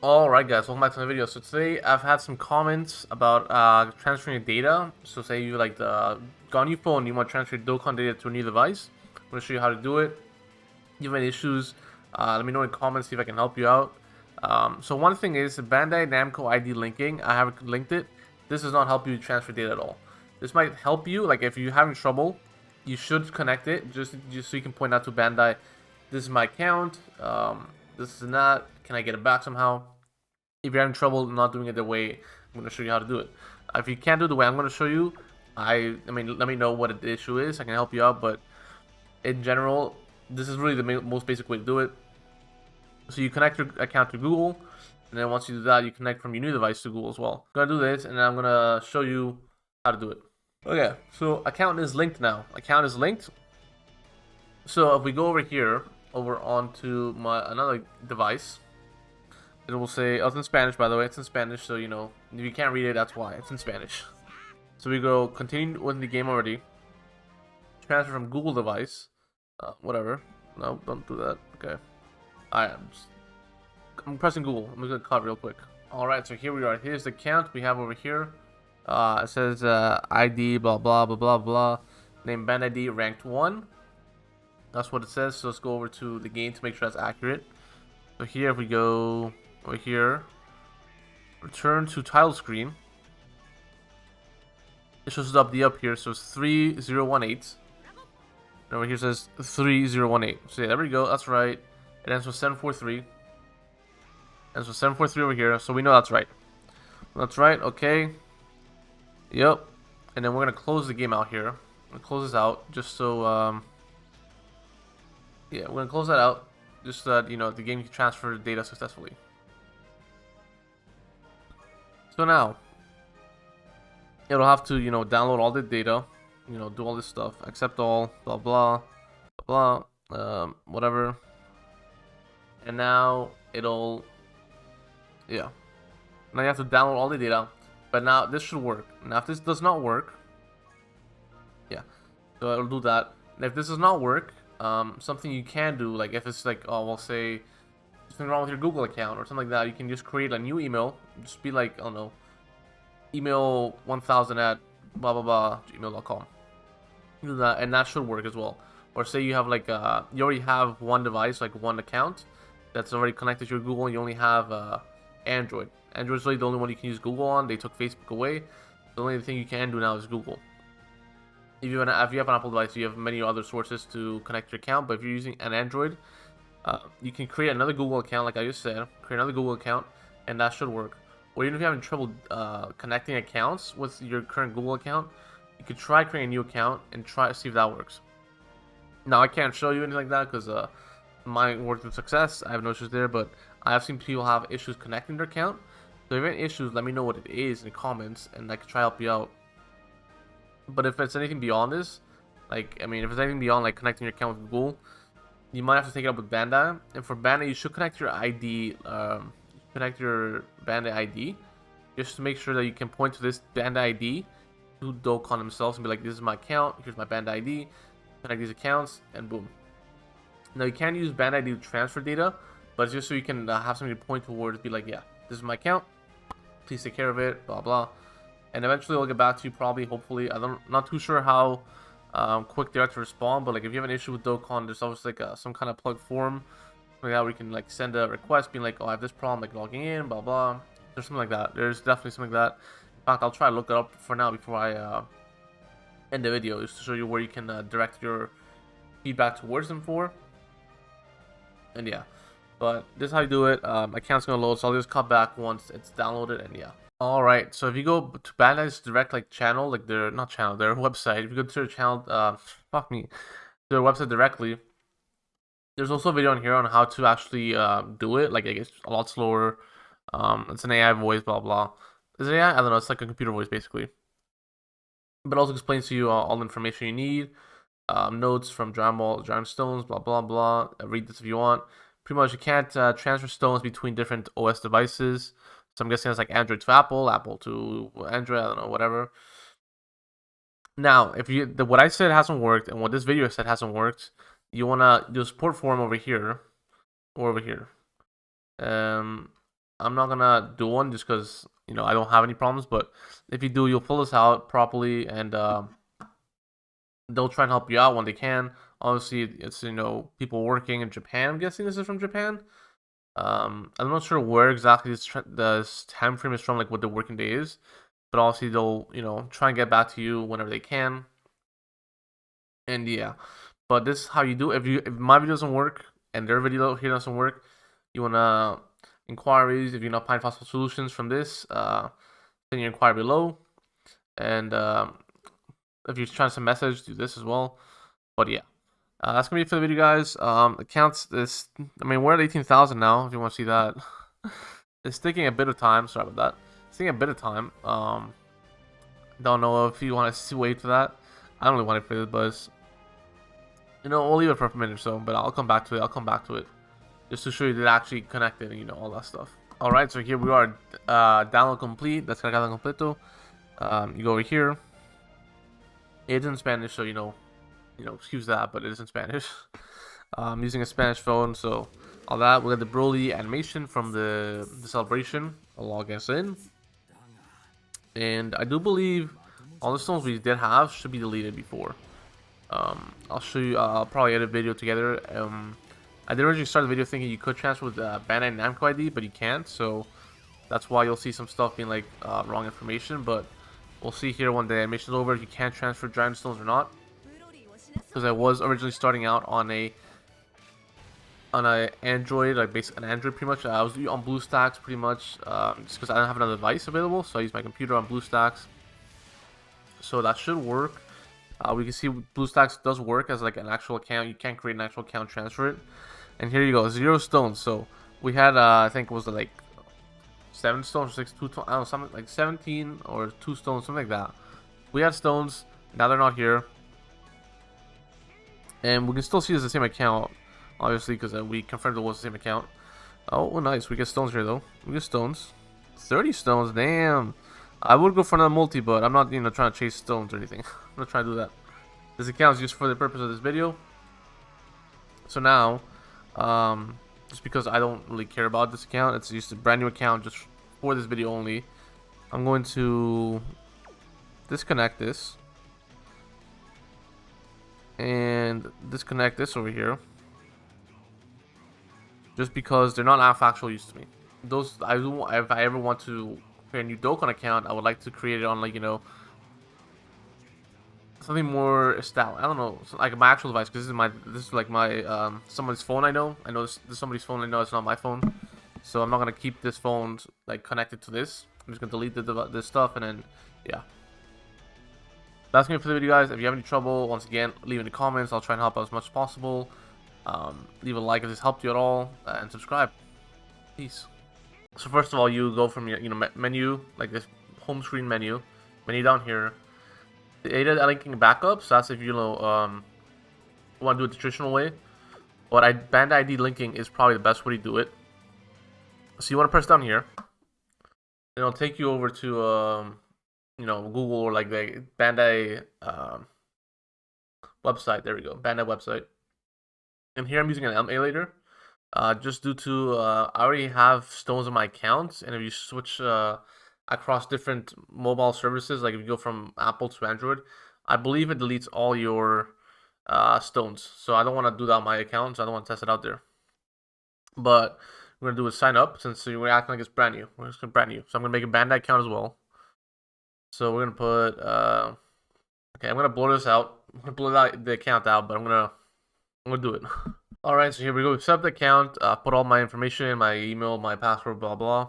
Alright guys, welcome back to the video. So today I've had some comments about transferring your data. So say you got a new phone, you want to transfer your Dokkan data to a new device. I'm going to show you how to do it. If you have any issues, let me know in the comments, see if I can help you out. So one thing is Bandai Namco ID linking. I haven't linked it. This does not help you transfer data at all. This might help you, like if you're having trouble, you should connect it just so you can point out to Bandai, this is my account, this is not, can I get it back somehow? If you're having trouble not doing it the way I'm going to show you how to do it. If you can't do it the way I'm going to show you, I mean, let me know what the issue is. I can help you out, but in general, this is really the most basic way to do it. So you connect your account to Google, and then once you do that, you connect from your new device to Google as well. I'm going to do this, and then I'm going to show you how to do it. Okay, so account is linked now. Account is linked. So if we go over here, over onto another device, it will say, oh, it's in Spanish, by the way. It's in Spanish, so, you know, if you can't read it, that's why. It's in Spanish. So we go, continue with the game already. Transfer from Google device. Whatever. No, don't do that. Okay. Alright, I'm pressing Google. I'm just going to cut real quick. Alright, so here we are. Here's the account we have over here. It says ID, blah, blah, blah, blah, blah. Name Band ID, ranked 1. That's what it says. So let's go over to the game to make sure that's accurate. So here, if we go over here, return to title screen. It shows up here, so it's 3018. And over here says 3018. So yeah, there we go. That's right. It ends with 743. And so 743 over here, so we know that's right. That's right. Okay. Yep. And then we're gonna close the game out here. I'm gonna close this out just so yeah, we're gonna close that out just so that, you know, the game can transfer data successfully. So now it'll have to, you know, download all the data, you know, do all this stuff, accept all, blah blah blah, whatever. And now it'll, yeah, now you have to download all the data. But now this should work. Now if this does not work, yeah, so it'll do that. And if this does not work, something you can do, like if it's like, oh, we'll say something wrong with your Google account or something like that, you can just create a new email. Just be like, I don't know, email 1000 at blah blah blah gmail.com. Do that, and that should work as well. Or say you have like you already have one device, like one account that's already connected to your Google, and you only have Android. Android's really the only one you can use Google on. They took Facebook away. The only thing you can do now is Google. If you have an Apple device, you have many other sources to connect your account. But if you're using an Android, you can create another Google account, like I just said. Create another Google account, and that should work. Or even if you're having trouble connecting accounts with your current Google account, you could try creating a new account and try to see if that works. Now I can't show you anything like that because mine worked with success. I have no issues there, but I have seen people have issues connecting their account. So if you have any issues, let me know what it is in the comments, and I can try to help you out. But if it's anything beyond this, like, I mean, if it's anything beyond, like, connecting your account with Google, you might have to take it up with Bandai. And for Bandai, you should connect your ID, connect your Bandai ID, just to make sure that you can point to this Bandai ID to Dokkan themselves and be like, this is my account, here's my Bandai ID, connect these accounts, and boom. Now, you can use Bandai ID to transfer data, but it's just so you can have something to point towards, be like, yeah, this is my account, please take care of it, blah blah, and eventually I'll get back to you, probably, hopefully. Not too sure how quick they are to respond, but like if you have an issue with Dokkan, there's always like some kind of plug form like that where you can like send a request being like, oh, I have this problem like logging in, blah blah. There's something like that. There's definitely something like that. In fact, I'll try to look it up for now before I end the video, just to show you where you can direct your feedback towards them for. And yeah, but this is how you do it. Account's gonna load, so I'll just cut back once it's downloaded, and yeah. Alright, so if you go to Bandai's direct like channel, like their not channel, their website, if you go to their channel, fuck me, their website directly, there's also a video on here on how to actually do it. Like it's a lot slower. It's an AI voice, blah blah. Is it AI? I don't know. It's like a computer voice basically. But it also explains to you all the information you need. Notes from Dragon Stones, blah blah blah. Read this if you want. Pretty much, you can't transfer stones between different OS devices. So I'm guessing it's like Android to Apple, Apple to Android, I don't know, whatever. Now, if what I said hasn't worked and what this video said hasn't worked, you wanna do a support forum over here or over here. I'm not gonna do one just because I don't have any problems. But if you do, you'll fill this out properly, and they'll try and help you out when they can. Obviously, it's people working in Japan. I'm guessing this is from Japan. I'm not sure where exactly this time frame is from, like what the working day is. But obviously, they'll try and get back to you whenever they can. And yeah, but this is how you do it. If my video doesn't work and their video here doesn't work, you wanna inquiries. If you're not finding possible solutions from this, send your inquiry below. And if you're trying to send a message, do this as well. But yeah, that's gonna be it for the video, guys. Accounts this. I mean, we're at 18,000 now. If you want to see that, it's taking a bit of time. Sorry about that. It's taking a bit of time. Don't know if you want to wait for that. I don't really want to play this, but we'll leave it for a minute or so. But I'll come back to it. Just to show you that it actually connected and all that stuff. All right, so here we are. Download complete. That's cargado completo. You go over here. It's in Spanish, so excuse that, but it is in Spanish. I'm using a Spanish phone, so all that. We got the Broly animation from the celebration. I'll log us in, and I do believe all the stones we did have should be deleted before. I'll show you. I'll probably edit a video together. I did originally start the video thinking you could transfer with Bandai Namco ID, but you can't. So that's why you'll see some stuff being like wrong information. But we'll see here when the animation is over if you can transfer Dragon Stones or not. Because I was originally starting out on a Android, like basically an Android pretty much. I was on BlueStacks pretty much, just because I didn't have another device available. So I used my computer on BlueStacks. So that should work. We can see BlueStacks does work as like an actual account. You can't create an actual account, transfer it. And here you go, 0 stones. So we had, I think it was like 7 stones or 6, 2, I don't know, something like 17 or 2 stones, something like that. We had stones. Now they're not here. And we can still see it's the same account, obviously, because we confirmed it was the same account. Oh, nice. We get stones here, though. We get stones. 30 stones, damn. I would go for another multi, but I'm not, trying to chase stones or anything. I'm not trying to do that. This account is just for the purpose of this video. So now, just because I don't really care about this account, it's just a brand new account just for this video only. I'm going to disconnect this. And disconnect this over here. Just because they're not factual use to me. Those, if I ever want to create a new Dokkan account, I would like to create it on like, something more established. I don't know, like my actual device, because this is like my somebody's phone. I know this is somebody's phone. I know it's not my phone, so I'm not gonna keep this phone like connected to this. I'm just gonna delete this stuff, and then yeah. That's gonna be for the video, guys. If you have any trouble, once again, leave in the comments. I'll try and help out as much as possible. Leave a like if this helped you at all, and subscribe. Peace. So first of all, you go from your menu, like this home screen menu down here. The data linking backups, that's if you want to do it the traditional way. But Bandai ID linking is probably the best way to do it. So you want to press down here. And it'll take you over to Google or like the Bandai website. There we go, Bandai website. And here I'm using an emulator. Just due to I already have stones in my account, and if you switch across different mobile services, like if you go from Apple to Android, I believe it deletes all your stones. So I don't want to do that on my account, so I don't want to test it out there. But we're gonna do is sign up, since we're acting like it's brand new. We're just brand new. So I'm gonna make a Bandai account as well. So we're gonna put okay, I'm gonna blur this out. I'm gonna blur out the account out, but I'm gonna do it. Alright, so here we go. Accept the account, put all my information, my email, my password, blah blah.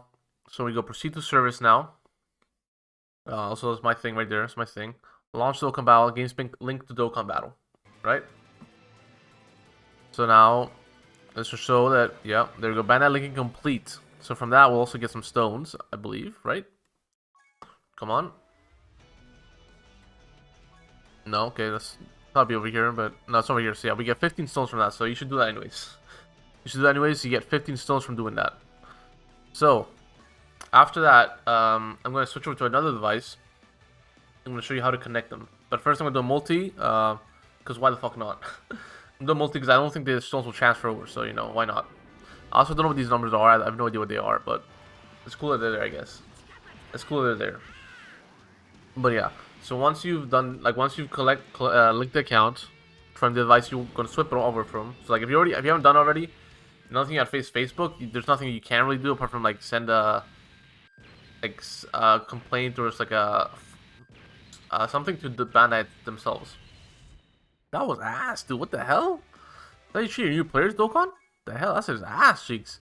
So we go proceed to service now. Also, that's my thing right there. That's my thing. Launch Dokkan Battle. Games linked to Dokkan Battle. Right? So now, this will show that, yeah, there we go. Bandai linking complete. So from that, we'll also get some stones, I believe, right? Come on. No, okay, that's probably over here, but no, it's over here. So yeah, we get 15 stones from that, so you should do that anyways. You should do that anyways, you get 15 stones from doing that. So, after that, I'm going to switch over to another device. I'm going to show you how to connect them. But first I'm going to do a multi, because why the fuck not? I'm doing multi because I don't think the stones will transfer over, so why not? I also don't know what these numbers are. I have no idea what they are, but It's cool that they're there, I guess. It's cool they're there. But yeah, so once you've done, like, once you've linked the account from the device you're gonna swap it over from. So like, if you haven't done already, nothing at Facebook. There's nothing you can really do apart from like send a complaint or it's like a something to the Bandai themselves. That was ass, dude. What the hell? Are you cheating new players, Dokkan? The hell? That's his ass cheeks.